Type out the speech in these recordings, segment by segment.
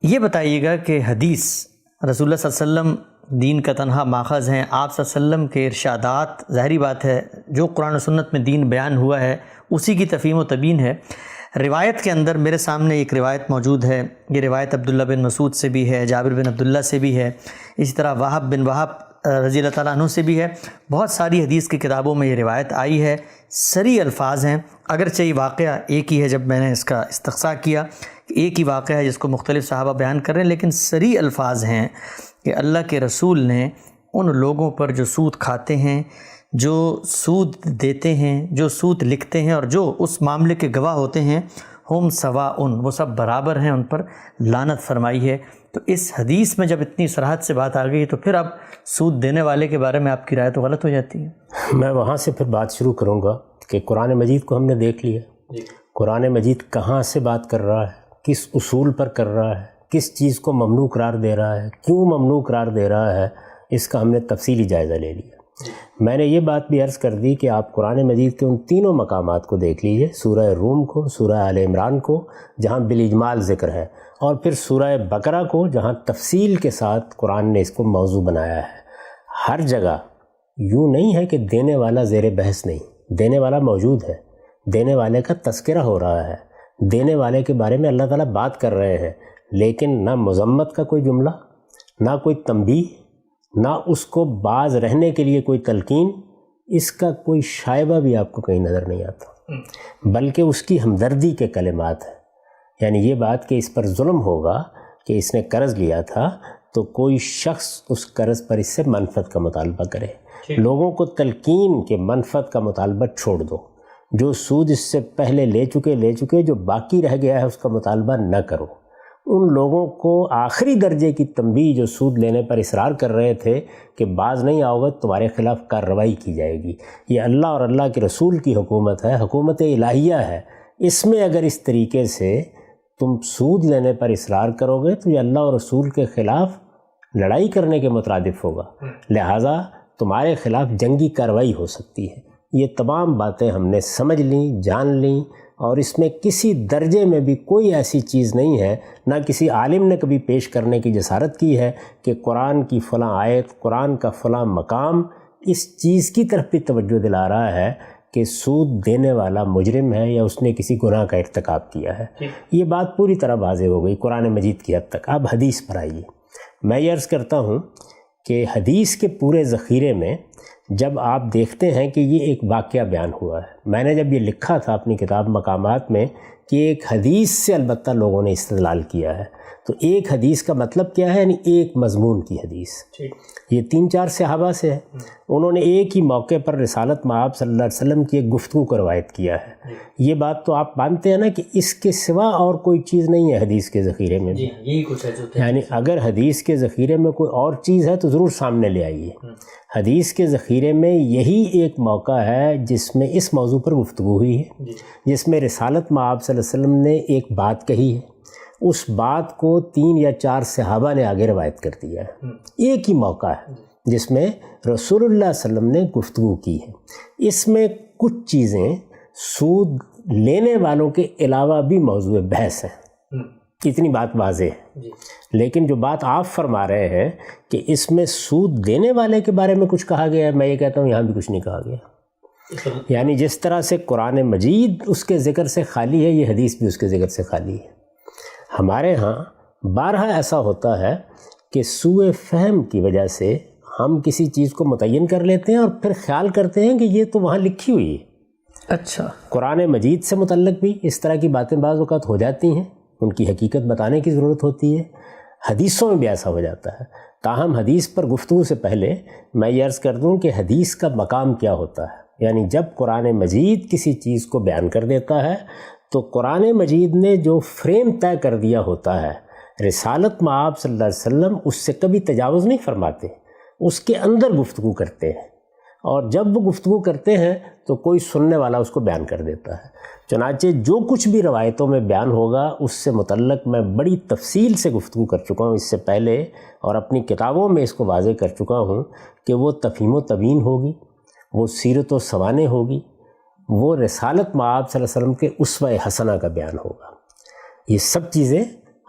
یہ بتائیے گا کہ حدیث رسول اللہ صلی اللہ علیہ وسلم دین کا تنہا ماخذ ہیں، آپ صلی اللہ علیہ وسلم کے ارشادات، ظاہری بات ہے جو قرآن و سنت میں دین بیان ہوا ہے اسی کی تفہیم و تبیین ہے۔ روایت کے اندر میرے سامنے ایک روایت موجود ہے، یہ روایت عبداللہ بن مسعود سے بھی ہے، جابر بن عبداللہ سے بھی ہے، اسی طرح وہب بن وہب رضی اللہ تعالیٰ عنہ سے بھی ہے۔ بہت ساری حدیث کی کتابوں میں یہ روایت آئی ہے، صریح الفاظ ہیں، اگرچہ یہ واقعہ ایک ہی ہے۔ جب میں نے اس کا استقصاء کیا کہ ایک ہی واقعہ ہے جس کو مختلف صحابہ بیان کر رہے ہیں، لیکن صریح الفاظ ہیں کہ اللہ کے رسول نے ان لوگوں پر جو سود کھاتے ہیں، جو سود دیتے ہیں، جو سود لکھتے ہیں اور جو اس معاملے کے گواہ ہوتے ہیں، ہم سواء، وہ سب برابر ہیں، ان پر لعنت فرمائی ہے۔ تو اس حدیث میں جب اتنی صراحت سے بات آ گئی تو پھر اب سود دینے والے کے بارے میں آپ کی رائے تو غلط ہو جاتی ہے۔ میں وہاں سے پھر بات شروع کروں گا کہ قرآن مجید کو ہم نے دیکھ لیا، قرآن مجید کہاں سے بات کر رہا ہے، کس اصول پر کر رہا ہے، کس چیز کو ممنوع قرار دے رہا ہے، کیوں ممنوع قرار دے رہا ہے، اس کا ہم نے تفصیلی جائزہ لے لیا۔ میں نے یہ بات بھی عرض کر دی کہ آپ قرآن مجید کے ان تینوں مقامات کو دیکھ لیجئے، سورہ روم کو، سورہ آل عمران کو جہاں بالاجمال ذکر ہے، اور پھر سورہ بقرہ کو جہاں تفصیل کے ساتھ قرآن نے اس کو موضوع بنایا ہے۔ ہر جگہ یوں نہیں ہے کہ دینے والا زیر بحث نہیں، دینے والا موجود ہے، دینے والے کا تذکرہ ہو رہا ہے، دینے والے کے بارے میں اللہ تعالیٰ بات کر رہے ہیں، لیکن نہ مذمت کا کوئی جملہ، نہ کوئی تنبیہ، نہ اس کو باز رہنے کے لیے کوئی تلقین، اس کا کوئی شائبہ بھی آپ کو کہیں نظر نہیں آتا، بلکہ اس کی ہمدردی کے کلمات ہیں۔ یعنی یہ بات کہ اس پر ظلم ہوگا کہ اس نے قرض لیا تھا تو کوئی شخص اس قرض پر اس سے منفعت کا مطالبہ کرے، لوگوں کو تلقین کے منفعت کا مطالبہ چھوڑ دو، جو سود اس سے پہلے لے چکے جو باقی رہ گیا ہے اس کا مطالبہ نہ کرو۔ ان لوگوں کو آخری درجے کی تنبیہ جو سود لینے پر اصرار کر رہے تھے کہ باز نہیں آؤ گے تمہارے خلاف کارروائی کی جائے گی، یہ اللہ اور اللہ کے رسول کی حکومت ہے، حکومت الہیہ ہے، اس میں اگر اس طریقے سے تم سود لینے پر اصرار کرو گے تو یہ اللہ اور رسول کے خلاف لڑائی کرنے کے مترادف ہوگا، لہٰذا تمہارے خلاف جنگی کارروائی ہو سکتی ہے۔ یہ تمام باتیں ہم نے سمجھ لیں، جان لیں، اور اس میں کسی درجے میں بھی کوئی ایسی چیز نہیں ہے، نہ کسی عالم نے کبھی پیش کرنے کی جسارت کی ہے کہ قرآن کی فلاں آیت، قرآن کا فلاں مقام اس چیز کی طرف بھی توجہ دلا رہا ہے کہ سود دینے والا مجرم ہے یا اس نے کسی گناہ کا ارتکاب کیا ہے۔ یہ بات پوری طرح واضح ہو گئی قرآن مجید کی حد تک۔ اب حدیث پر آئیے، میں یہ عرض کرتا ہوں کہ حدیث کے پورے ذخیرے میں جب آپ دیکھتے ہیں کہ یہ ایک واقعہ بیان ہوا ہے، میں نے جب یہ لکھا تھا اپنی کتاب مقامات میں کہ ایک حدیث سے البتہ لوگوں نے استدلال کیا ہے، تو ایک حدیث کا مطلب کیا ہے؟ یعنی ایک مضمون کی حدیث۔ یہ 3-4 صحابہ سے ہے، انہوں نے ایک ہی موقع پر رسالت مآب صلی اللہ علیہ وسلم کی ایک گفتگو کو روایت کیا ہے۔ یہ بات تو آپ مانتے ہیں نا کہ اس کے سوا اور کوئی چیز نہیں ہے حدیث کے ذخیرے میں بھی، یہی کچھ ہے جو یعنی اگر حدیث کے ذخیرے میں کوئی اور چیز ہے تو ضرور سامنے لے آئیے۔ حدیث کے ذخیرے میں یہی ایک موقع ہے جس میں اس موضوع پر گفتگو ہوئی ہے، جس میں رسالت مآب صلی اللہ علیہ وسلم نے ایک بات کہی ہے، اس بات کو 3 یا 4 صحابہ نے آگے روایت کر دیا ہے۔ ایک ہی موقع ہے جس میں رسول اللہ صلی اللہ علیہ وسلم نے گفتگو کی ہے۔ اس میں کچھ چیزیں سود لینے والوں کے علاوہ بھی موضوع بحث ہیں، اتنی بات واضح ہے، لیکن جو بات آپ فرما رہے ہیں کہ اس میں سود دینے والے کے بارے میں کچھ کہا گیا ہے، میں یہ کہتا ہوں یہاں بھی کچھ نہیں کہا گیا۔ یعنی جس طرح سے قرآن مجید اس کے ذکر سے خالی ہے، یہ حدیث بھی اس کے ذکر سے خالی ہے۔ ہمارے ہاں بارہا ایسا ہوتا ہے کہ سوء فہم کی وجہ سے ہم کسی چیز کو متعین کر لیتے ہیں اور پھر خیال کرتے ہیں کہ یہ تو وہاں لکھی ہوئی ہے۔ اچھا، قرآن مجید سے متعلق بھی اس طرح کی باتیں بعض اوقات ہو جاتی ہیں، ان کی حقیقت بتانے کی ضرورت ہوتی ہے، حدیثوں میں بھی ایسا ہو جاتا ہے۔ تاہم حدیث پر گفتگو سے پہلے میں یہ عرض کر دوں کہ حدیث کا مقام کیا ہوتا ہے۔ یعنی جب قرآن مجید کسی چیز کو بیان کر دیتا ہے تو قرآن مجید نے جو فریم طے کر دیا ہوتا ہے، رسالت مآب صلی اللہ علیہ وسلم اس سے کبھی تجاوز نہیں فرماتے، اس کے اندر گفتگو کرتے ہیں، اور جب وہ گفتگو کرتے ہیں تو کوئی سننے والا اس کو بیان کر دیتا ہے۔ چنانچہ جو کچھ بھی روایتوں میں بیان ہوگا اس سے متعلق میں بڑی تفصیل سے گفتگو کر چکا ہوں اس سے پہلے، اور اپنی کتابوں میں اس کو واضح کر چکا ہوں کہ وہ تفہیم و تبیین ہوگی، وہ سیرت و سوانح ہوگی، وہ رسالت مآب صلی اللہ علیہ وسلم کے اسوہ حسنہ کا بیان ہوگا۔ یہ سب چیزیں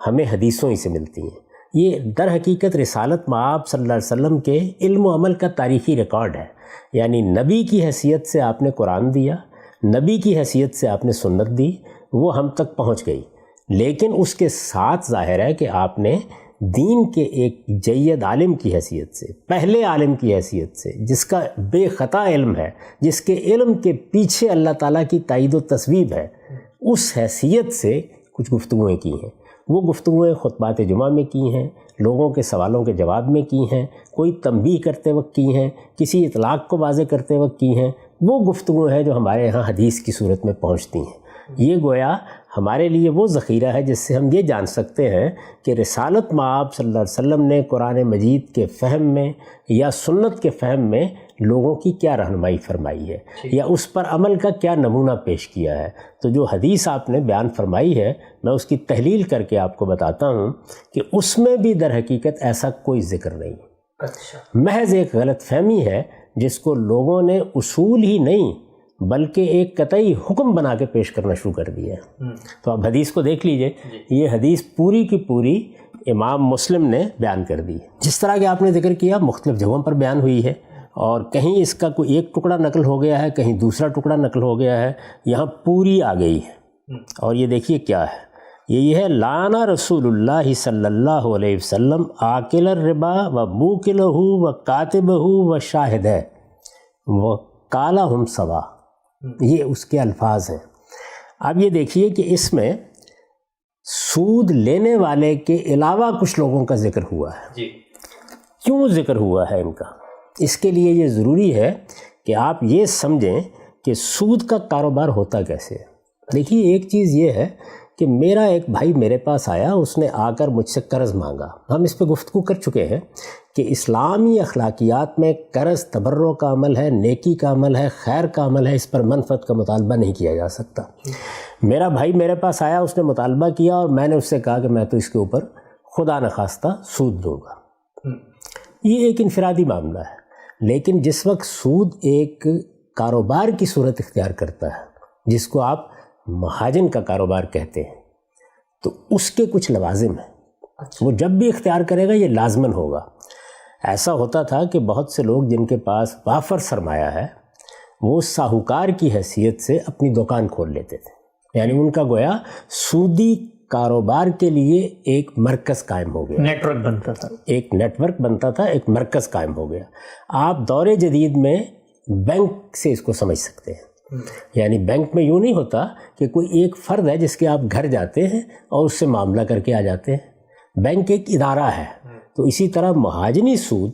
ہمیں حدیثوں ہی سے ملتی ہیں۔ یہ در حقیقت رسالت مآب صلی اللہ علیہ وسلم کے علم و عمل کا تاریخی ریکارڈ ہے، یعنی نبی کی حیثیت سے آپ نے قرآن دیا، نبی کی حیثیت سے آپ نے سنت دی، وہ ہم تک پہنچ گئی، لیکن اس کے ساتھ ظاہر ہے کہ آپ نے دین کے ایک جید عالم کی حیثیت سے، پہلے عالم کی حیثیت سے، جس کا بے خطا علم ہے، جس کے علم کے پیچھے اللہ تعالیٰ کی تائید و تصویب ہے، اس حیثیت سے کچھ گفتگویں کی ہیں۔ وہ گفتگویں خطبات جمعہ میں کی ہیں، لوگوں کے سوالوں کے جواب میں کی ہیں، کوئی تنبیہ کرتے وقت کی ہیں، کسی اطلاق کو واضح کرتے وقت کی ہیں، وہ گفتگویں ہیں جو ہمارے ہاں حدیث کی صورت میں پہنچتی ہیں۔ یہ گویا ہمارے لیے وہ ذخیرہ ہے جس سے ہم یہ جان سکتے ہیں کہ رسالت مآب صلی اللہ علیہ وسلم نے قرآن مجید کے فہم میں یا سنت کے فہم میں لوگوں کی کیا رہنمائی فرمائی ہے یا اس پر عمل کا کیا نمونہ پیش کیا ہے۔ تو جو حدیث آپ نے بیان فرمائی ہے، میں اس کی تحلیل کر کے آپ کو بتاتا ہوں کہ اس میں بھی در حقیقت ایسا کوئی ذکر نہیں، محض ایک غلط فہمی ہے جس کو لوگوں نے اصول ہی نہیں بلکہ ایک قطعی حکم بنا کے پیش کرنا شروع کر دیا ہے۔ تو آپ حدیث کو دیکھ لیجئے، یہ حدیث پوری کی پوری امام مسلم نے بیان کر دی، جس طرح کہ آپ نے ذکر کیا مختلف جگہوں پر بیان ہوئی ہے، اور کہیں اس کا کوئی ایک ٹکڑا نقل ہو گیا ہے، کہیں دوسرا ٹکڑا نقل ہو گیا ہے، یہاں پوری آ گئی ہے۔ اور یہ دیکھیے کیا ہے، یہ ہے لعن رسول اللہ صلی اللہ علیہ وسلم آکل الربا و موکلہ و کاتبہ و شاہدہ و قالہم سوا، یہ اس کے الفاظ ہیں۔ اب یہ دیکھیے کہ اس میں سود لینے والے کے علاوہ کچھ لوگوں کا ذکر ہوا ہے۔ کیوں ذکر ہوا ہے ان کا؟ اس کے لیے یہ ضروری ہے کہ آپ یہ سمجھیں کہ سود کا کاروبار ہوتا کیسے ہے۔ دیکھیے ایک چیز یہ ہے کہ میرا ایک بھائی میرے پاس آیا، اس نے آ کر مجھ سے قرض مانگا۔ ہم اس پہ گفتگو کر چکے ہیں کہ اسلامی اخلاقیات میں قرض تبرع کا عمل ہے، نیکی کا عمل ہے، خیر کا عمل ہے، اس پر منفعت کا مطالبہ نہیں کیا جا سکتا۔ میرا بھائی میرے پاس آیا، اس نے مطالبہ کیا اور میں نے اس سے کہا کہ میں تو اس کے اوپر خدا نخواستہ سود دوں گا۔ یہ ایک انفرادی معاملہ ہے، لیکن جس وقت سود ایک کاروبار کی صورت اختیار کرتا ہے، جس کو آپ مہاجن کا کاروبار کہتے ہیں، تو اس کے کچھ لوازم ہیں۔ وہ جب بھی اختیار کرے گا یہ لازماً ہوگا۔ ایسا ہوتا تھا کہ بہت سے لوگ جن کے پاس وافر سرمایہ ہے، وہ ساہوکار کی حیثیت سے اپنی دکان کھول لیتے تھے، یعنی ان کا گویا سودی کاروبار کے لیے ایک مرکز قائم ہو گیا، نیٹ ورک بنتا تھا، ایک نیٹ ورک بنتا تھا، ایک مرکز قائم ہو گیا۔ آپ دور جدید میں بینک سے اس کو سمجھ سکتے ہیں، یعنی بینک میں یوں نہیں ہوتا کہ کوئی ایک فرد ہے جس کے آپ گھر جاتے ہیں اور اس سے معاملہ کر کے آ جاتے ہیں، بینک ایک ادارہ ہے۔ تو اسی طرح مہاجنی سود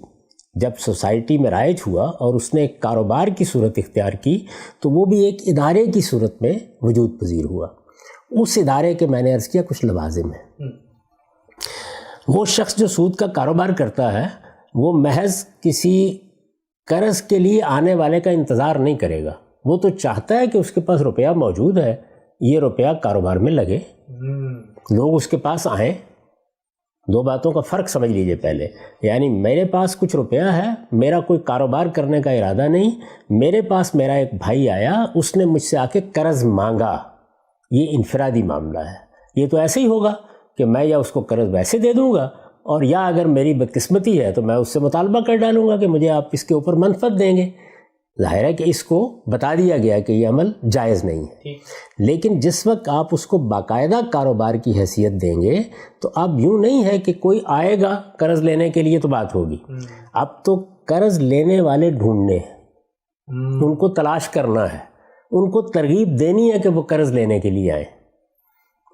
جب سوسائٹی میں رائج ہوا اور اس نے ایک کاروبار کی صورت اختیار کی، تو وہ بھی ایک ادارے کی صورت میں وجود پذیر ہوا۔ اس ادارے کے میں نے عرض کیا کچھ لوازم ہیں۔ وہ شخص جو سود کا کاروبار کرتا ہے، وہ محض کسی قرض کے لیے آنے والے کا انتظار نہیں کرے گا، وہ تو چاہتا ہے کہ اس کے پاس روپیہ موجود ہے، یہ روپیہ کاروبار میں لگے، لوگ اس کے پاس آئیں۔ دو باتوں کا فرق سمجھ لیجئے پہلے، یعنی میرے پاس کچھ روپیہ ہے، میرا کوئی کاروبار کرنے کا ارادہ نہیں، میرے پاس میرا ایک بھائی آیا، اس نے مجھ سے آ کے قرض مانگا، یہ انفرادی معاملہ ہے۔ یہ تو ایسے ہی ہوگا کہ میں یا اس کو قرض ویسے دے دوں گا، اور یا اگر میری بدقسمتی ہے تو میں اس سے مطالبہ کر ڈالوں گا کہ مجھے آپ اس کے اوپر منفعت دیں گے۔ ظاہر ہے کہ اس کو بتا دیا گیا کہ یہ عمل جائز نہیں ہے، لیکن جس وقت آپ اس کو باقاعدہ کاروبار کی حیثیت دیں گے تو اب یوں نہیں ہے کہ کوئی آئے گا قرض لینے کے لیے تو بات ہوگی، اب تو قرض لینے والے ڈھونڈنے ہیں، ان کو تلاش کرنا ہے، ان کو ترغیب دینی ہے کہ وہ قرض لینے کے لیے آئیں۔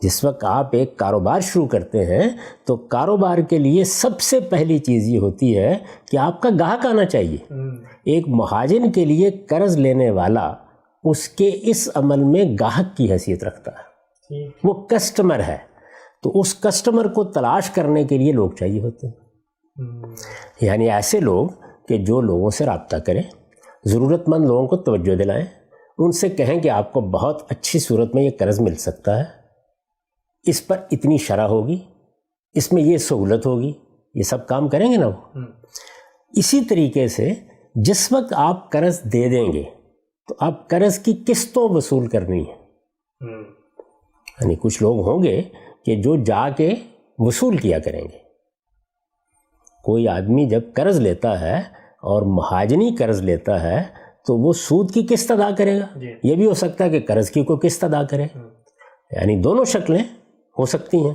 جس وقت آپ ایک کاروبار شروع کرتے ہیں تو کاروبار کے لیے سب سے پہلی چیز یہ ہوتی ہے کہ آپ کا گاہک آنا چاہیے۔ ایک مہاجن کے لیے قرض لینے والا اس کے اس عمل میں گاہک کی حیثیت رکھتا ہے، وہ کسٹمر ہے، تو اس کسٹمر کو تلاش کرنے کے لیے لوگ چاہیے ہوتے ہیں، یعنی ایسے لوگ کہ جو لوگوں سے رابطہ کریں، ضرورت مند لوگوں کو توجہ دلائیں، ان سے کہیں کہ آپ کو بہت اچھی صورت میں یہ قرض مل سکتا ہے، اس پر اتنی شرح ہوگی، اس میں یہ سہولت ہوگی، یہ سب کام کریں گے نا وہ۔ اسی طریقے سے جس وقت آپ قرض دے دیں گے تو آپ قرض کی قسطوں وصول کرنی ہے، یعنی کچھ لوگ ہوں گے کہ جو جا کے وصول کیا کریں گے. کوئی آدمی جب قرض لیتا ہے اور مہاجنی قرض لیتا ہے تو وہ سود کی قسط ادا کرے گا. یہ بھی ہو سکتا ہے کہ قرض کی کوئی قسط ادا کرے, یعنی دونوں شکلیں ہو سکتی ہیں.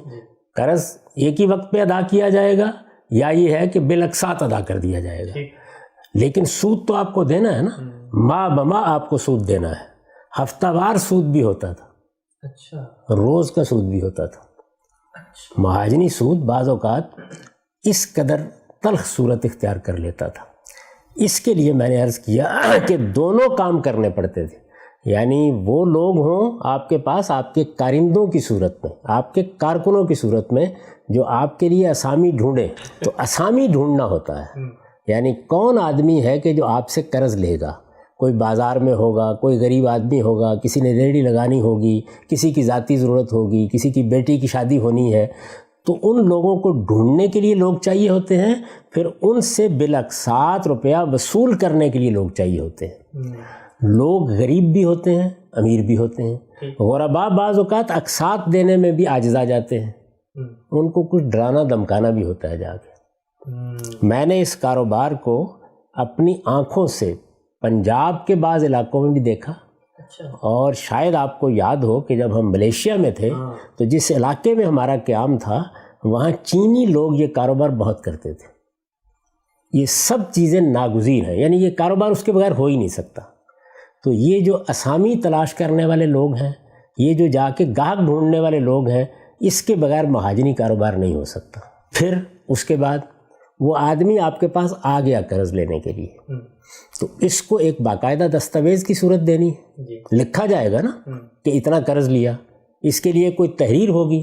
قرض ایک ہی وقت پہ ادا کیا جائے گا یا یہ ہے کہ بالاقساط ادا کر دیا جائے گا. لیکن سود تو آپ کو دینا ہے نا, ماہ بماہ آپ کو سود دینا ہے. ہفتہ وار سود بھی ہوتا تھا, روز کا سود بھی ہوتا تھا. مہاجنی سود بعض اوقات اس قدر تلخ صورت اختیار کر لیتا تھا. اس کے لیے میں نے عرض کیا کہ دونوں کام کرنے پڑتے تھے. یعنی وہ لوگ ہوں آپ کے پاس آپ کے کارندوں کی صورت میں, آپ کے کارکنوں کی صورت میں, جو آپ کے لیے اسامی ڈھونڈیں. تو اسامی ڈھونڈنا ہوتا ہے, یعنی کون آدمی ہے کہ جو آپ سے قرض لے گا. کوئی بازار میں ہوگا, کوئی غریب آدمی ہوگا, کسی نے ریڑھی لگانی ہوگی, کسی کی ذاتی ضرورت ہوگی, کسی کی بیٹی کی شادی ہونی ہے. تو ان لوگوں کو ڈھونڈنے کے لیے لوگ چاہیے ہوتے ہیں, پھر ان سے بالاقساط روپیہ وصول کرنے کے لیے لوگ چاہیے ہوتے ہیں. لوگ غریب بھی ہوتے ہیں, امیر بھی ہوتے ہیں. غربا بعض اوقات اقساط دینے میں بھی عاجز آ جاتے ہیں, ان کو کچھ ڈرانا دمکانا بھی ہوتا ہے جا کے. میں نے اس کاروبار کو اپنی آنکھوں سے پنجاب کے بعض علاقوں میں بھی دیکھا. اور شاید آپ کو یاد ہو کہ جب ہم ملیشیا میں تھے تو جس علاقے میں ہمارا قیام تھا وہاں چینی لوگ یہ کاروبار بہت کرتے تھے. یہ سب چیزیں ناگزیر ہیں, یعنی یہ کاروبار اس کے بغیر ہو ہی نہیں سکتا. تو یہ جو اسامی تلاش کرنے والے لوگ ہیں, یہ جو جا کے گاہک ڈھونڈنے والے لوگ ہیں, اس کے بغیر مہاجنی کاروبار نہیں ہو سکتا. پھر اس کے بعد وہ آدمی آپ کے پاس آ گیا قرض لینے کے لیے, تو اس کو ایک باقاعدہ دستاویز کی صورت دینی ہے. لکھا جائے گا نا کہ اتنا قرض لیا. اس کے لیے کوئی تحریر ہوگی.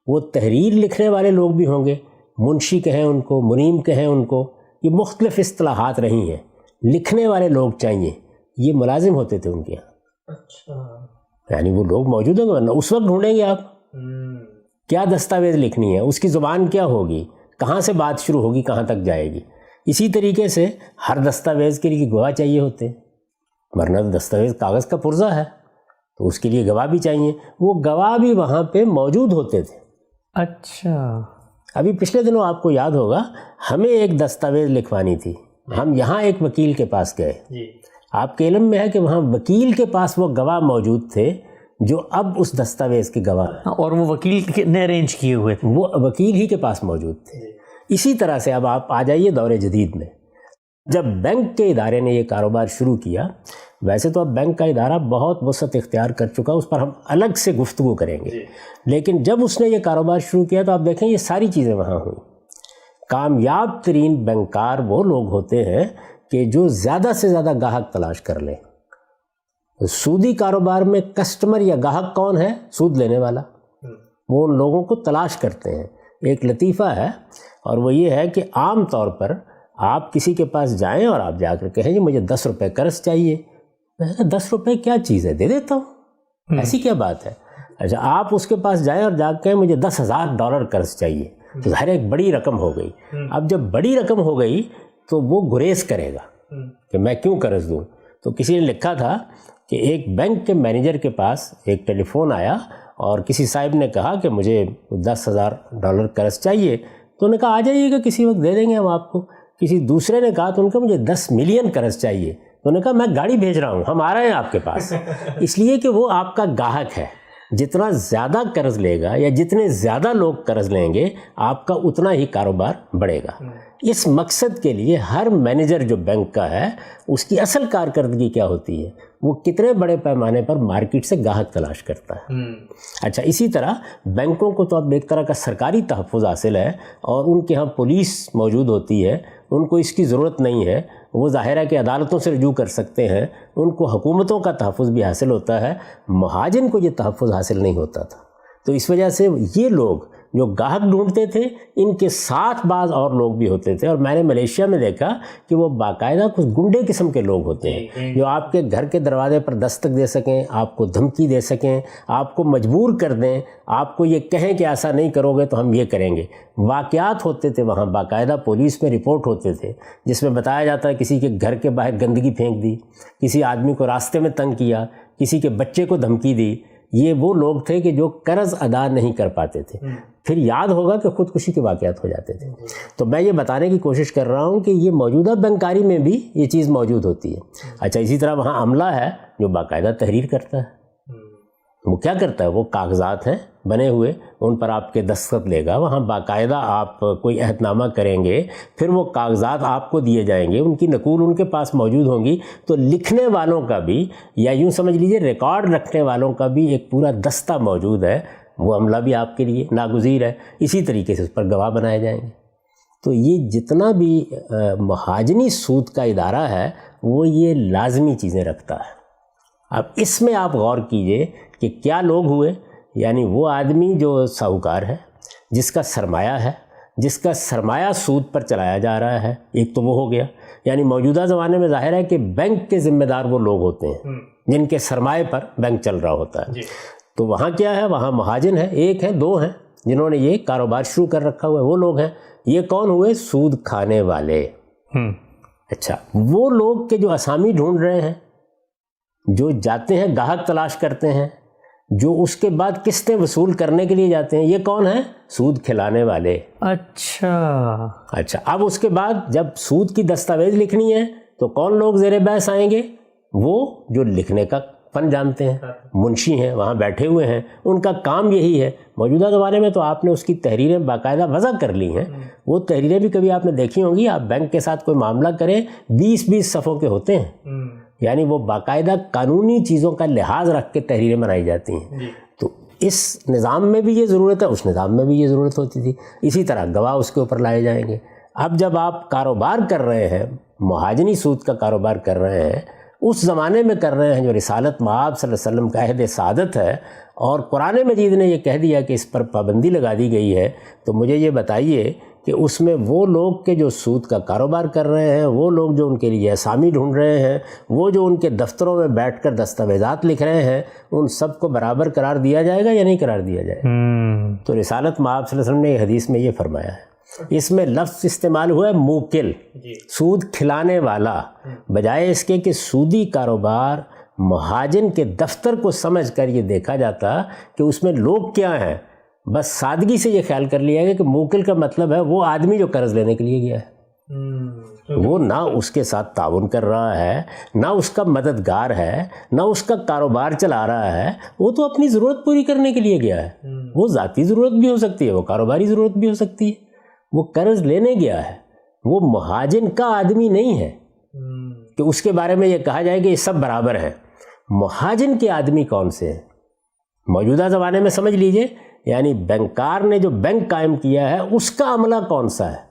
وہ تحریر لکھنے والے لوگ بھی ہوں گے, منشی کہیں ان کو, منیم کہیں ان کو, یہ مختلف اصطلاحات رہی ہیں. لکھنے والے لوگ چاہیے, یہ ملازم ہوتے تھے ان کے یہاں. یعنی وہ لوگ موجود ہوں گے, ورنہ اس وقت ڈھونڈیں گے آپ کیا دستاویز لکھنی ہے, اس کی زبان کیا ہوگی, کہاں سے بات شروع ہوگی, کہاں تک جائے گی. اسی طریقے سے ہر دستاویز کے لیے گواہ چاہیے ہوتے ہیں, ورنہ دستاویز کاغذ کا پرزہ ہے, تو اس کے لیے گواہ بھی چاہیے. وہ گواہ بھی وہاں پہ موجود ہوتے تھے. اچھا, ابھی پچھلے دنوں آپ کو یاد ہوگا ہمیں ایک دستاویز لکھوانی تھی. ہم یہاں ایک وکیل کے پاس گئے. آپ کے علم میں ہے کہ وہاں وکیل کے پاس وہ گواہ موجود تھے جو اب اس دستاویز کے گواہ ہیں, اور وہ وکیل نے ارینج کیے ہوئے تھے, وہ وکیل ہی کے پاس موجود تھے. اسی طرح سے اب آپ آ جائیے دور جدید میں. جب بینک کے ادارے نے یہ کاروبار شروع کیا, ویسے تو اب بینک کا ادارہ بہت وسعت اختیار کر چکا, اس پر ہم الگ سے گفتگو کریں گے. لیکن جب اس نے یہ کاروبار شروع کیا تو آپ دیکھیں یہ ساری چیزیں وہاں ہوئیں. کامیاب ترین بینکار وہ لوگ ہوتے ہیں کہ جو زیادہ سے زیادہ گاہک تلاش کر لیں. سودی کاروبار میں کسٹمر یا گاہک کون ہے؟ سود لینے والا. وہ ان لوگوں کو تلاش کرتے ہیں. ایک لطیفہ ہے اور وہ یہ ہے کہ عام طور پر آپ کسی کے پاس جائیں اور آپ جا کر کہیں جی مجھے 10 روپے قرض چاہیے. میں نے کہا 10 روپے کیا چیز ہے, دے دیتا ہوں, ایسی کیا بات ہے. اچھا, آپ اس کے پاس جائیں اور جا کے مجھے $10,000 قرض چاہیے, تو ظاہر ایک بڑی رقم ہو گئی. اب جب بڑی رقم ہو گئی تو وہ گریز کرے گا کہ میں کیوں قرض دوں. تو کسی نے لکھا تھا کہ ایک بینک کے مینیجر کے پاس ایک ٹیلی فون آیا اور کسی صاحب نے کہا کہ مجھے $10,000 قرض چاہیے. تو انہوں نے کہا آ جائیے گا, کسی وقت دے دیں گے ہم آپ کو. کسی دوسرے نے کہا تو ان کا مجھے 10 ملین قرض چاہیے. تو انہوں نے کہا میں گاڑی بھیج رہا ہوں, ہم آ رہے ہیں آپ کے پاس. اس لیے کہ وہ آپ کا گاہک ہے. جتنا زیادہ قرض لے گا یا جتنے زیادہ لوگ قرض لیں گے آپ کا اتنا ہی کاروبار بڑھے گا. اس مقصد کے لیے ہر مینیجر جو بینک کا ہے اس کی اصل کارکردگی کیا ہوتی ہے, وہ کتنے بڑے پیمانے پر مارکیٹ سے گاہک تلاش کرتا ہے. اچھا, اسی طرح بینکوں کو تو اب ایک طرح کا سرکاری تحفظ حاصل ہے اور ان کے ہاں پولیس موجود ہوتی ہے, ان کو اس کی ضرورت نہیں ہے. وہ ظاہر ہے کہ عدالتوں سے رجوع کر سکتے ہیں, ان کو حکومتوں کا تحفظ بھی حاصل ہوتا ہے. مہاجن کو یہ تحفظ حاصل نہیں ہوتا تھا. تو اس وجہ سے یہ لوگ جو گاہک ڈھونڈتے تھے ان کے ساتھ بعض اور لوگ بھی ہوتے تھے. اور میں نے ملیشیا میں دیکھا کہ وہ باقاعدہ کچھ گنڈے قسم کے لوگ ہوتے ہیں جو آپ کے گھر کے دروازے پر دستک دے سکیں, آپ کو دھمکی دے سکیں, آپ کو مجبور کر دیں, آپ کو یہ کہیں کہ ایسا نہیں کرو گے تو ہم یہ کریں گے. واقعات ہوتے تھے وہاں, باقاعدہ پولیس میں رپورٹ ہوتے تھے جس میں بتایا جاتا ہے کسی کے گھر کے باہر گندگی پھینک دی, کسی آدمی کو راستے میں تنگ کیا, کسی کے بچے کو دھمکی دی, یہ وہ لوگ تھے کہ جو قرض ادا نہیں کر پاتے تھے، پھر یاد ہوگا کہ خودکشی کے واقعات ہو جاتے تھے۔ تو میں یہ بتانے کی کوشش کر رہا ہوں کہ یہ موجودہ بینکاری میں بھی یہ چیز موجود ہوتی ہے۔ اچھا، اسی طرح وہاں عملہ ہے جو باقاعدہ تحریر کرتا ہے۔ وہ کیا کرتا ہے؟ وہ کاغذات ہیں بنے ہوئے، ان پر آپ کے دستخط لے گا، وہاں باقاعدہ آپ کوئی عہد نامہ کریں گے، پھر وہ کاغذات آپ کو دیے جائیں گے، ان کی نقول ان کے پاس موجود ہوں گی۔ تو لکھنے والوں کا بھی، یا یوں سمجھ لیجئے ریکارڈ رکھنے والوں کا بھی ایک پورا دستہ موجود ہے، وہ عملہ بھی آپ کے لیے ناگزیر ہے۔ اسی طریقے سے اس پر گواہ بنائے جائیں گے۔ تو یہ جتنا بھی مہاجنی سود کا ادارہ ہے وہ یہ لازمی چیزیں رکھتا ہے۔ اب اس میں آپ غور کیجئے کہ کیا لوگ ہوئے، یعنی وہ آدمی جو ساہوکار ہے، جس کا سرمایہ ہے، جس کا سرمایہ سود پر چلایا جا رہا ہے، ایک تو وہ ہو گیا۔ یعنی موجودہ زمانے میں ظاہر ہے کہ بینک کے ذمہ دار وہ لوگ ہوتے ہیں جن کے سرمایہ پر بینک چل رہا ہوتا ہے۔ تو وہاں کیا ہے؟ وہاں مہاجن ہے، ایک ہے، دو ہیں جنہوں نے یہ کاروبار شروع کر رکھا ہوا ہے، وہ لوگ ہیں۔ یہ کون ہوئے؟ سود کھانے والے۔ اچھا، وہ لوگ کے جو اسامی ڈھونڈ رہے ہیں، جو جاتے ہیں گاہک تلاش کرتے ہیں، جو اس کے بعد قسطیں وصول کرنے کے لیے جاتے ہیں، یہ کون ہیں؟ سود کھلانے والے۔ اچھا، اب اس کے بعد جب سود کی دستاویز لکھنی ہے تو کون لوگ زیر بحث آئیں گے؟ وہ جو لکھنے کا فن جانتے ہیں، منشی ہیں، وہاں بیٹھے ہوئے ہیں، ان کا کام یہی ہے۔ موجودہ زمانے میں تو آپ نے اس کی تحریریں باقاعدہ وضع کر لی ہیں، وہ تحریریں بھی کبھی آپ نے دیکھی ہوں گی۔ آپ بینک کے ساتھ کوئی معاملہ کریں، 20-20 صفحوں کے ہوتے ہیں، یعنی وہ باقاعدہ قانونی چیزوں کا لحاظ رکھ کے تحریریں بنائی جاتی ہیں۔ تو اس نظام میں بھی یہ ضرورت ہے، اس نظام میں بھی یہ ضرورت ہوتی تھی۔ اسی طرح گواہ اس کے اوپر لائے جائیں گے۔ اب جب آپ کاروبار کر رہے ہیں، مہاجنی سود کا کاروبار کر رہے ہیں، اس زمانے میں کر رہے ہیں جو رسالت مآب صلی اللہ علیہ وسلم کا عہد سعادت ہے، اور قرآن مجید نے یہ کہہ دیا کہ اس پر پابندی لگا دی گئی ہے، تو مجھے یہ بتائیے کہ اس میں وہ لوگ کے جو سود کا کاروبار کر رہے ہیں، وہ لوگ جو ان کے لیے اسامی ڈھونڈ رہے ہیں، وہ جو ان کے دفتروں میں بیٹھ کر دستاویزات لکھ رہے ہیں، ان سب کو برابر قرار دیا جائے گا یا نہیں قرار دیا جائے گا؟ تو رسالت مآب صلی اللہ علیہ وسلم نے یہ حدیث میں یہ فرمایا ہے۔ اس میں لفظ استعمال ہوا ہے موکل، سود کھلانے والا، بجائے اس کے کہ سودی کاروبار مہاجن کے دفتر کو سمجھ کر یہ دیکھا جاتا کہ اس میں لوگ کیا ہیں۔ بس سادگی سے یہ خیال کر لیا گیا کہ موکل کا مطلب ہے وہ آدمی جو قرض لینے کے لیے گیا ہے، وہ نہ اس کے ساتھ تعاون کر رہا ہے، نہ اس کا مددگار ہے، نہ اس کا کاروبار چلا رہا ہے، وہ تو اپنی ضرورت پوری کرنے کے لیے گیا ہے۔ وہ ذاتی ضرورت بھی ہو سکتی ہے، وہ کاروباری ضرورت بھی ہو سکتی ہے، وہ قرض لینے گیا ہے، وہ مہاجن کا آدمی نہیں ہے کہ اس کے بارے میں یہ کہا جائے کہ یہ سب برابر ہیں۔ مہاجن کے آدمی کون سے ہیں؟ موجودہ زمانے میں سمجھ لیجئے، یعنی بینکار نے جو بینک قائم کیا ہے اس کا عملہ کون سا ہے؟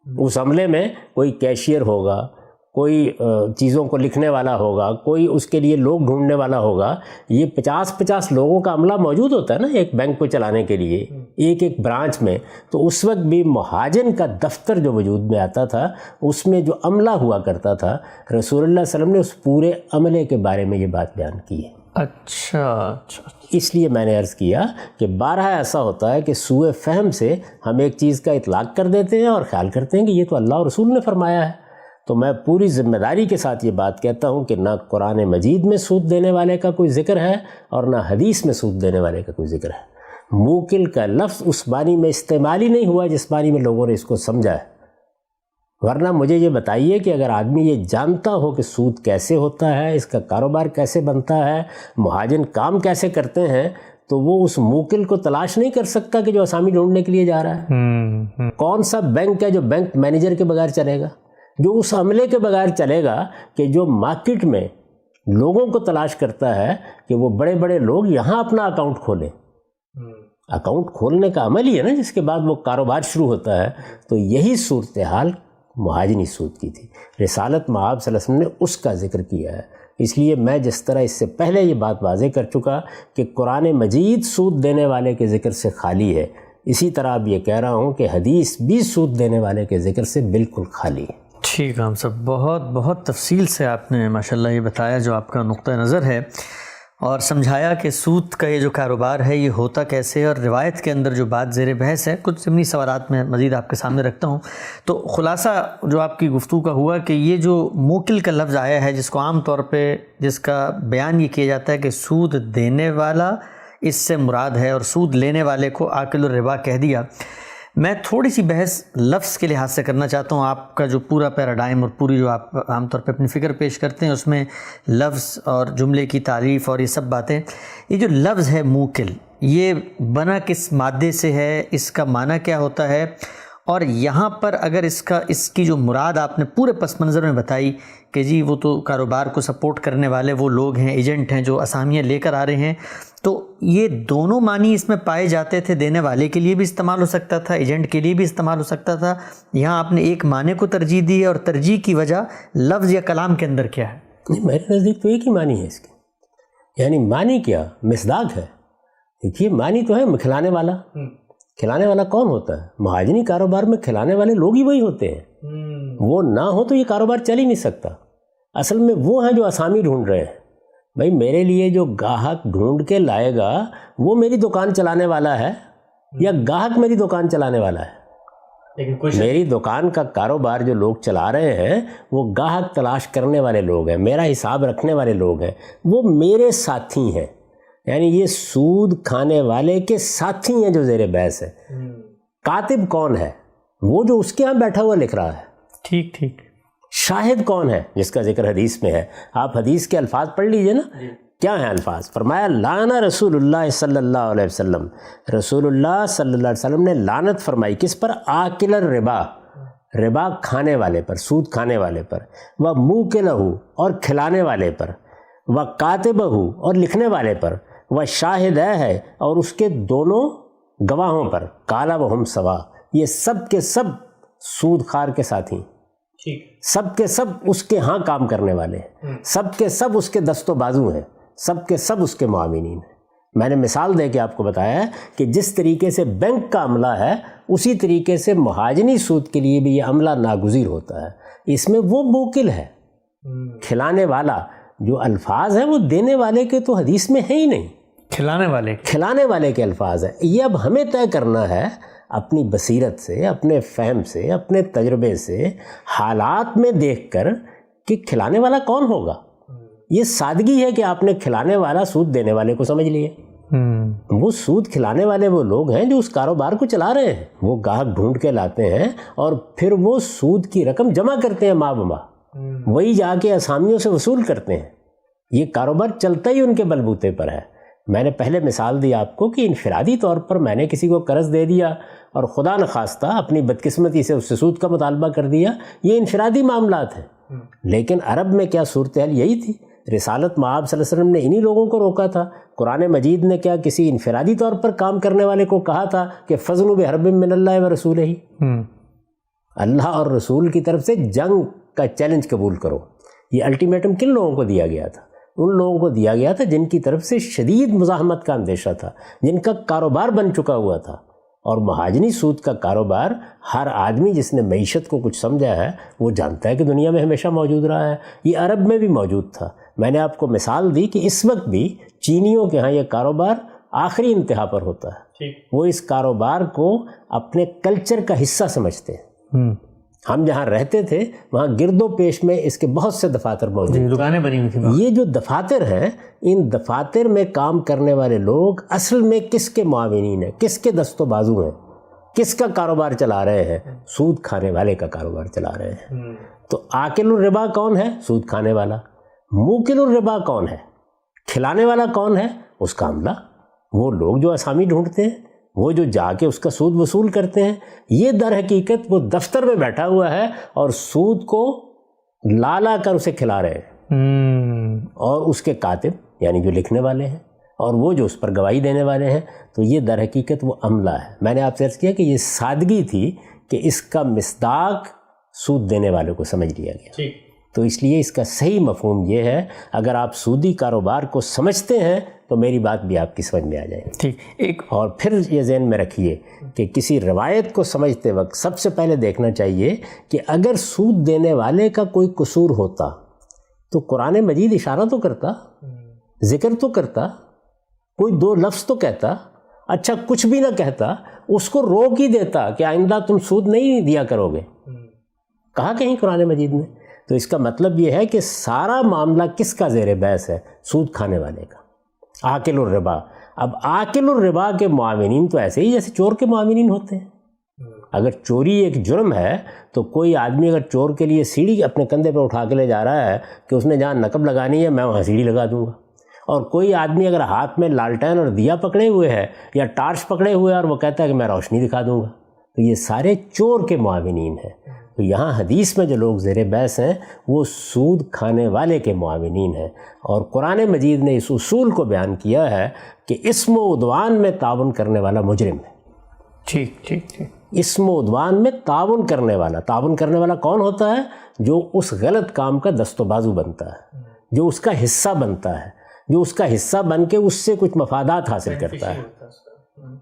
اس عملے میں کوئی کیشیئر ہوگا، کوئی چیزوں کو لکھنے والا ہوگا، کوئی اس کے لیے لوگ ڈھونڈنے والا ہوگا۔ یہ 50-50 لوگوں کا عملہ موجود ہوتا ہے نا ایک بینک کو چلانے کے لیے، ایک برانچ میں۔ تو اس وقت بھی مہاجن کا دفتر جو وجود میں آتا تھا، اس میں جو عملہ ہوا کرتا تھا، رسول اللہ صلی اللہ علیہ وسلم نے اس پورے عملے کے بارے میں یہ بات بیان کی ہے۔ اچھا، اس لیے میں نے عرض کیا کہ بارہا ایسا ہوتا ہے کہ سوء فہم سے ہم ایک چیز کا اطلاق کر دیتے ہیں اور خیال کرتے ہیں کہ یہ تو اللہ اور رسول نے فرمایا ہے۔ تو میں پوری ذمہ داری کے ساتھ یہ بات کہتا ہوں کہ نہ قرآن مجید میں سود دینے والے کا کوئی ذکر ہے اور نہ حدیث میں سود دینے والے کا کوئی ذکر ہے۔ موکل کا لفظ اس معنی میں استعمال ہی نہیں ہوا جس معنی میں لوگوں نے اس کو سمجھا ہے۔ ورنہ مجھے یہ بتائیے کہ اگر آدمی یہ جانتا ہو کہ سود کیسے ہوتا ہے، اس کا کاروبار کیسے بنتا ہے، مہاجن کام کیسے کرتے ہیں، تو وہ اس موکل کو تلاش نہیں کر سکتا کہ جو اسامی ڈھونڈنے کے لیے جا رہا ہے۔ کون سا بینک ہے جو بینک مینیجر کے بغیر چلے گا، جو اس عملے کے بغیر چلے گا کہ جو مارکیٹ میں لوگوں کو تلاش کرتا ہے کہ وہ بڑے بڑے لوگ یہاں اپنا اکاؤنٹ کھولیں۔ اکاؤنٹ کھولنے کا عمل ہی ہے نا جس کے بعد وہ کاروبار شروع ہوتا ہے۔ تو یہی صورتحال مہاجنی سود کی تھی۔ رسالت مآب صلی اللہ علیہ وسلم نے اس کا ذکر کیا ہے۔ اس لیے میں جس طرح اس سے پہلے یہ بات واضح کر چکا کہ قرآن مجید سود دینے والے کے ذکر سے خالی ہے، اسی طرح اب یہ کہہ رہا ہوں کہ حدیث بھی سود دینے والے کے ذکر سے بالکل خالی ہے۔ ٹھیک ہے، ہم سب بہت تفصیل سے آپ نے ماشاءاللہ یہ بتایا جو آپ کا نقطہ نظر ہے۔ اور سمجھایا کہ سود کا یہ جو کاروبار ہے یہ ہوتا کیسے، اور روایت کے اندر جو بات زیر بحث ہے کچھ ضمنی سوالات میں مزید آپ کے سامنے رکھتا ہوں۔ تو خلاصہ جو آپ کی گفتگو کا ہوا کہ یہ جو موکل کا لفظ آیا ہے، جس کو عام طور پہ جس کا بیان یہ کیا جاتا ہے کہ سود دینے والا اس سے مراد ہے، اور سود لینے والے کو آکل الربا کہہ دیا۔ میں تھوڑی سی بحث لفظ کے لحاظ سے کرنا چاہتا ہوں۔ آپ کا جو پورا پیراڈائم اور پوری جو آپ عام طور پہ اپنی فکر پیش کرتے ہیں، اس میں لفظ اور جملے کی تعریف اور یہ سب باتیں، یہ جو لفظ ہے موکل، یہ بنا کس مادے سے ہے، اس کا معنی کیا ہوتا ہے، اور یہاں پر اگر اس کی جو مراد آپ نے پورے پس منظر میں بتائی کہ جی وہ تو کاروبار کو سپورٹ کرنے والے وہ لوگ ہیں، ایجنٹ ہیں جو اسامیاں لے کر آ رہے ہیں، تو یہ دونوں معنی اس میں پائے جاتے تھے، دینے والے کے لیے بھی استعمال ہو سکتا تھا، ایجنٹ کے لیے بھی استعمال ہو سکتا تھا۔ یہاں آپ نے ایک معنی کو ترجیح دی ہے، اور ترجیح کی وجہ لفظ یا کلام کے اندر کیا ہے؟ نہیں، میرے نزدیک تو ایک ہی معنی ہے اس کی، یعنی معنی کیا مصداق ہے۔ دیکھیے معنی تو ہے کھلانے والا، کھلانے والا کون ہوتا ہے؟ مہاجنی کاروبار میں کھلانے والے لوگ ہی وہی ہوتے ہیں، وہ نہ ہو تو یہ کاروبار چل ہی نہیں سکتا۔ اصل میں وہ ہیں جو اسامی ڈھونڈ رہے ہیں، بھائی میرے لیے جو گاہک ڈھونڈ کے لائے گا وہ میری دکان چلانے والا ہے یا گاہک میری دکان چلانے والا ہے؟ میری دکان کا کاروبار جو لوگ چلا رہے ہیں وہ گاہک تلاش کرنے والے لوگ ہیں، میرا حساب رکھنے والے لوگ ہیں، وہ میرے ساتھی ہیں، یعنی یہ سود کھانے والے کے ساتھی ہیں جو زیر بحث ہے۔ کاتب کون ہے؟ وہ جو اس کے ہاں بیٹھا ہوا لکھ رہا ہے۔ ٹھیک ٹھیک۔ شاہد کون ہے؟ جس کا ذکر حدیث میں ہے، آپ حدیث کے الفاظ پڑھ لیجئے نا، کیا ہیں الفاظ؟ فرمایا لعن رسول اللہ صلی اللہ علیہ وسلم، رسول اللہ صلی اللہ علیہ وسلم نے لعنت فرمائی کس پر؟ آکل الربا، ربا کھانے والے پر، سود کھانے والے پر، و موکلہ، اور کھلانے والے پر، و کاتبہ، اور لکھنے والے پر، و شاہد ہے، اور اس کے دونوں گواہوں پر، کالا وہم سوا، یہ سب کے سب سود خار کے ساتھی، سب کے سب اس کے ہاں کام کرنے والے ہیں، سب کے سب اس کے دست و بازو ہیں، سب کے سب اس کے معاونین ہیں۔ میں نے مثال دے کے آپ کو بتایا ہے کہ جس طریقے سے بینک کا عملہ ہے اسی طریقے سے مہاجنی سود کے لیے بھی یہ عملہ ناگزیر ہوتا ہے۔ اس میں وہ موکل ہے، کھلانے والا، جو الفاظ ہیں وہ دینے والے کے تو حدیث میں ہے ہی نہیں، کھلانے والے کے الفاظ ہیں۔ یہ اب ہمیں طے کرنا ہے اپنی بصیرت سے، اپنے فہم سے، اپنے تجربے سے، حالات میں دیکھ کر کہ کھلانے والا کون ہوگا۔ یہ سادگی ہے کہ آپ نے کھلانے والا سود دینے والے کو سمجھ لیے۔ وہ سود کھلانے والے وہ لوگ ہیں جو اس کاروبار کو چلا رہے ہیں، وہ گاہک ڈھونڈ کے لاتے ہیں اور پھر وہ سود کی رقم جمع کرتے ہیں ماہ بماہ، وہی جا کے اسامیوں سے وصول کرتے ہیں۔ یہ کاروبار چلتا ہی ان کے بلبوتے پر ہے۔ میں نے پہلے مثال دی آپ کو کہ انفرادی طور پر میں نے کسی کو قرض دے دیا اور خدا نخواستہ اپنی بدقسمتی سے اس سے سود کا مطالبہ کر دیا، یہ انفرادی معاملات ہیں۔ لیکن عرب میں کیا صورتحال یہی تھی، رسالت مآب صلی اللہ علیہ وسلم نے انہی لوگوں کو روکا تھا۔ قرآن مجید نے کیا کسی انفرادی طور پر کام کرنے والے کو کہا تھا کہ فَضْنُوا بِحَرْبٍ مِّنَ اللَّهِ وَرَسُولِهِ، اللہ اور رسول کی طرف سے جنگ کا چیلنج قبول کرو۔ یہ الٹیمیٹم کن لوگوں کو دیا گیا تھا؟ ان لوگوں کو دیا گیا تھا جن کی طرف سے شدید مزاحمت کا اندیشہ تھا، جن کا کاروبار بن چکا ہوا تھا۔ اور مہاجنی سود کا کاروبار ہر آدمی جس نے معیشت کو کچھ سمجھا ہے وہ جانتا ہے کہ دنیا میں ہمیشہ موجود رہا ہے، یہ عرب میں بھی موجود تھا۔ میں نے آپ کو مثال دی کہ اس وقت بھی چینیوں کے ہاں یہ کاروبار آخری انتہا پر ہوتا ہے، وہ اس کاروبار کو اپنے کلچر کا حصہ سمجھتے ہیں۔ ہم جہاں رہتے تھے وہاں گرد و پیش میں اس کے بہت سے دفاتر موجود ہیں، دکانیں بنی ہوئی تھیں۔ یہ جو دفاتر ہیں، ان دفاتر میں کام کرنے والے لوگ اصل میں کس کے معاونین ہیں، کس کے دست و بازو ہیں، کس کا کاروبار چلا رہے ہیں؟ سود کھانے والے کا کاروبار چلا رہے ہیں۔ تو آکل الربا کون ہے؟ سود کھانے والا۔ موکل الربا کون ہے؟ کھلانے والا کون ہے؟ اس کا عملہ، وہ لوگ جو اسامی ڈھونڈتے ہیں، وہ جو جا کے اس کا سود وصول کرتے ہیں۔ یہ در حقیقت وہ دفتر میں بیٹھا ہوا ہے اور سود کو لا کر اسے کھلا رہے ہیں، اور اس کے کاتب یعنی جو لکھنے والے ہیں اور وہ جو اس پر گواہی دینے والے ہیں، تو یہ در حقیقت وہ عملہ ہے۔ میں نے آپ سے عرض کیا کہ یہ سادگی تھی کہ اس کا مصداق سود دینے والے کو سمجھ لیا گیا، تو اس لیے اس کا صحیح مفہوم یہ ہے، اگر آپ سودی کاروبار کو سمجھتے ہیں تو میری بات بھی آپ کی سمجھ میں آ جائے گی۔ ٹھیک، ایک اور پھر یہ ذہن میں رکھیے کہ کسی روایت کو سمجھتے وقت سب سے پہلے دیکھنا چاہیے کہ اگر سود دینے والے کا کوئی قصور ہوتا تو قرآن مجید اشارہ تو کرتا ذکر تو کرتا, کوئی دو لفظ تو کہتا, اچھا کچھ بھی نہ کہتا, اس کو روک ہی دیتا کہ آئندہ تم سود نہیں دیا کرو گے. کہا کہیں قرآن مجید میں. تو اس کا مطلب یہ ہے کہ سارا معاملہ کس کا زیر بحث ہے؟ سود کھانے والے کا. آکل الربا. اب آکل الربا کے معاونین تو ایسے ہی جیسے چور کے معاونین ہوتے ہیں. اگر چوری ایک جرم ہے تو کوئی آدمی اگر چور کے لیے سیڑھی اپنے کندھے پہ اٹھا کے لے جا رہا ہے کہ اس نے جہاں نقب لگانی ہے میں وہاں سیڑھی لگا دوں گا, اور کوئی آدمی اگر ہاتھ میں لالٹین اور دیا پکڑے ہوئے ہے یا ٹارچ پکڑے ہوئے اور وہ کہتا ہے کہ میں روشنی دکھا دوں گا, تو یہ سارے چور کے معاونین ہیں. تو یہاں حدیث میں جو لوگ زیر بحث ہیں وہ سود کھانے والے کے معاونین ہیں. اور قرآن مجید نے اس اصول کو بیان کیا ہے کہ اسم و عدوان میں تعاون کرنے والا مجرم ہے. ٹھیک ٹھیک ٹھیک. اسم و عدوان میں تعاون کرنے والا کون ہوتا ہے؟ جو اس غلط کام کا دست و بازو بنتا ہے, جو اس کا حصہ بنتا ہے, جو اس کا حصہ بن کے اس سے کچھ مفادات حاصل کرتا ہے.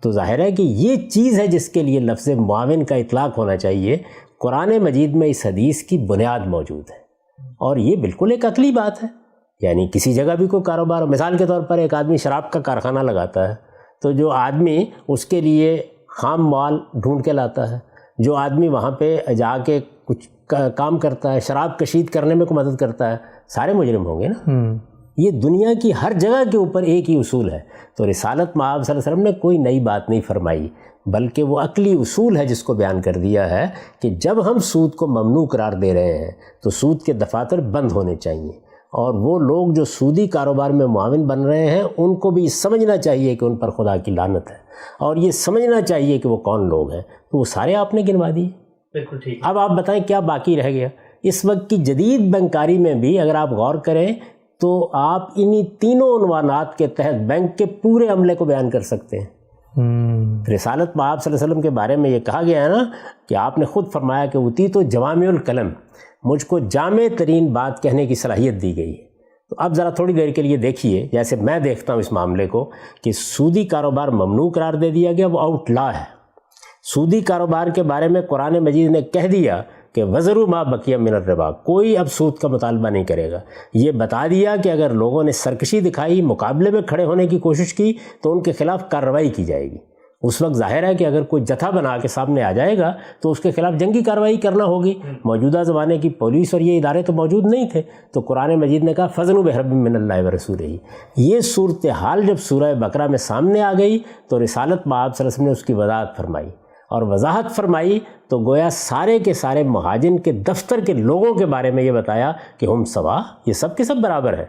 تو ظاہر ہے کہ یہ چیز ہے جس کے لیے لفظ معاون کا اطلاق ہونا چاہیے. قرآن مجید میں اس حدیث کی بنیاد موجود ہے, اور یہ بالکل ایک عقلی بات ہے. یعنی کسی جگہ بھی کوئی کاروبار, مثال کے طور پر ایک آدمی شراب کا کارخانہ لگاتا ہے, تو جو آدمی اس کے لیے خام مال ڈھونڈ کے لاتا ہے, جو آدمی وہاں پہ جا کے کچھ کام کرتا ہے, شراب کشید کرنے میں کوئی مدد کرتا ہے, سارے مجرم ہوں گے نا. یہ دنیا کی ہر جگہ کے اوپر ایک ہی اصول ہے. تو رسالت مآب صلی اللہ علیہ وسلم نے کوئی نئی بات نہیں فرمائی, بلکہ وہ عقلی اصول ہے جس کو بیان کر دیا ہے کہ جب ہم سود کو ممنوع قرار دے رہے ہیں تو سود کے دفاتر بند ہونے چاہیے, اور وہ لوگ جو سودی کاروبار میں معاون بن رہے ہیں ان کو بھی سمجھنا چاہیے کہ ان پر خدا کی لعنت ہے, اور یہ سمجھنا چاہیے کہ وہ کون لوگ ہیں. تو وہ سارے آپ نے گنوا دیے. بالکل ٹھیک. اب آپ بتائیں کیا باقی رہ گیا؟ اس وقت کی جدید بینکاری میں بھی اگر آپ غور کریں تو آپ انہی تینوں عنوانات کے تحت بینک کے پورے عملے کو بیان کر سکتے ہیں. رسالت مآب صلی اللہ علیہ وسلم کے بارے میں یہ کہا گیا ہے نا کہ آپ نے خود فرمایا کہ اُوتی تو جوامع الکلم, مجھ کو جامع ترین بات کہنے کی صلاحیت دی گئی ہے. تو اب ذرا تھوڑی دیر کے لیے دیکھیے, جیسے میں دیکھتا ہوں اس معاملے کو کہ سودی کاروبار ممنوع قرار دے دیا گیا, وہ آؤٹ لا ہے. سودی کاروبار کے بارے میں قرآن مجید نے کہہ دیا کہ وَذَرُوا مَا بَقِیَ مِنَ الرِّبَا, کوئی اب سود کا مطالبہ نہیں کرے گا. یہ بتا دیا کہ اگر لوگوں نے سرکشی دکھائی, مقابلے میں کھڑے ہونے کی کوشش کی, تو ان کے خلاف کارروائی کی جائے گی. اس وقت ظاہر ہے کہ اگر کوئی جتھا بنا کے سامنے آ جائے گا تو اس کے خلاف جنگی کارروائی کرنا ہوگی. موجودہ زمانے کی پولیس اور یہ ادارے تو موجود نہیں تھے, تو قرآن مجید نے کہا فَاذَنُوا بِحَرْبٍ مِّنَ اللَّهِ وَرَسُولِهِ. یہ صورتحال جب سورہ بقرہ میں سامنے آ گئی تو رسالت مآب صلی اللہ علیہ وسلم نے اس کی وضاحت فرمائی, اور وضاحت فرمائی تو گویا سارے کے سارے مہاجن کے دفتر کے لوگوں کے بارے میں یہ بتایا کہ ہم سوا, یہ سب کے سب برابر ہے,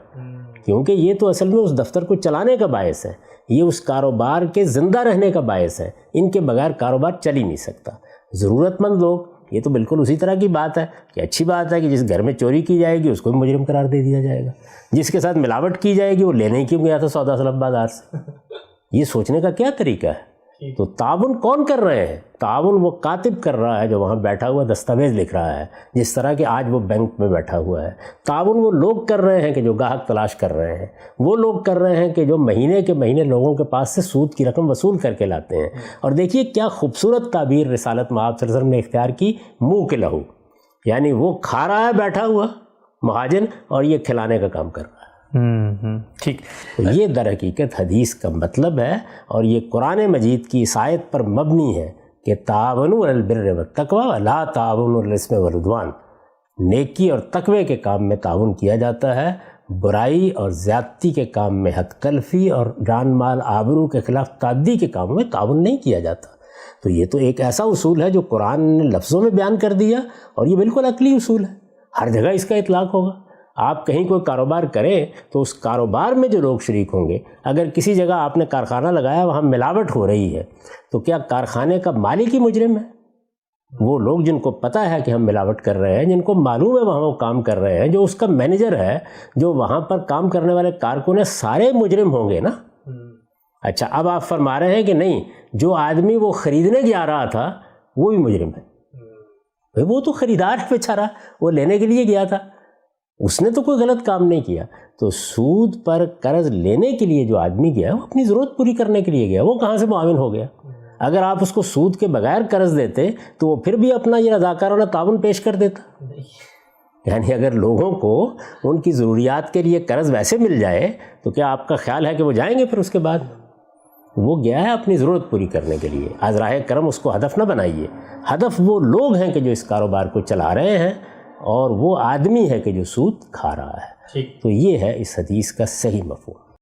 کیونکہ یہ تو اصل میں اس دفتر کو چلانے کا باعث ہے, یہ اس کاروبار کے زندہ رہنے کا باعث ہے. ان کے بغیر کاروبار چل ہی نہیں سکتا. ضرورت مند لوگ, یہ تو بالکل اسی طرح کی بات ہے کہ اچھی بات ہے کہ جس گھر میں چوری کی جائے گی اس کو بھی مجرم قرار دے دیا جائے گا, جس کے ساتھ ملاوٹ کی جائے گی وہ لینے کیوں گیا تھا سودا سلب بازار سے. یہ سوچنے کا کیا طریقہ ہے؟ تو تعاون کون کر رہے ہیں؟ تعاون وہ کاتب کر رہا ہے جو وہاں بیٹھا ہوا دستاویز لکھ رہا ہے, جس طرح کہ آج وہ بینک میں بیٹھا ہوا ہے. تعاون وہ لوگ کر رہے ہیں کہ جو گاہک تلاش کر رہے ہیں, وہ لوگ کر رہے ہیں کہ جو مہینے کے مہینے لوگوں کے پاس سے سود کی رقم وصول کر کے لاتے ہیں. اور دیکھیے کیا خوبصورت تعبیر رسالت مآب صلی اللہ علیہ وسلم نے اختیار کی, منہ کے لہو, یعنی وہ کھا رہا ہے بیٹھا ہوا مہاجن اور یہ کھلانے کا کام کر رہا ہے. ٹھیک. یہ در حقیقت حدیث کا مطلب ہے, اور یہ قرآن مجید کی اس آیت پر مبنی ہے کہ تعاونوا علی البر والتقوی ولا تعاونوا علی الاثم والعدوان. نیکی اور تقوی کے کام میں تعاون کیا جاتا ہے, برائی اور زیادتی کے کام میں حد تلفی اور جان مال آبرو کے خلاف تعدی کے کاموں میں تعاون نہیں کیا جاتا. تو یہ تو ایک ایسا اصول ہے جو قرآن نے لفظوں میں بیان کر دیا, اور یہ بالکل عقلی اصول ہے, ہر جگہ اس کا اطلاق ہوگا. آپ کہیں کوئی کاروبار کریں تو اس کاروبار میں جو لوگ شریک ہوں گے, اگر کسی جگہ آپ نے کارخانہ لگایا وہاں ملاوٹ ہو رہی ہے, تو کیا کارخانے کا مالک ہی مجرم ہے؟ وہ لوگ جن کو پتہ ہے کہ ہم ملاوٹ کر رہے ہیں, جن کو معلوم ہے وہاں وہ کام کر رہے ہیں, جو اس کا مینیجر ہے, جو وہاں پر کام کرنے والے کارکن ہیں, سارے مجرم ہوں گے نا. اچھا, اب آپ فرما رہے ہیں کہ نہیں, جو آدمی وہ خریدنے جا رہا تھا وہ بھی مجرم ہے. وہ تو خریدار ہے بیچارہ, وہ لینے کے لیے گیا تھا, اس نے تو کوئی غلط کام نہیں کیا. تو سود پر قرض لینے کے لیے جو آدمی گیا وہ اپنی ضرورت پوری کرنے کے لیے گیا, وہ کہاں سے معاون ہو گیا؟ اگر آپ اس کو سود کے بغیر قرض دیتے تو وہ پھر بھی اپنا یہ رضاکارانہ تعاون پیش کر دیتا, یعنی اگر لوگوں کو ان کی ضروریات کے لیے قرض ویسے مل جائے تو کیا آپ کا خیال ہے کہ وہ جائیں گے پھر اس کے بعد؟ وہ گیا ہے اپنی ضرورت پوری کرنے کے لیے. از راہ کرم اس کو ہدف نہ بنائیے. ہدف وہ لوگ ہیں کہ جو اس کاروبار کو چلا رہے ہیں اور وہ آدمی ہے کہ جو سود کھا رہا ہے. تو یہ ہے اس حدیث کا صحیح مفہوم.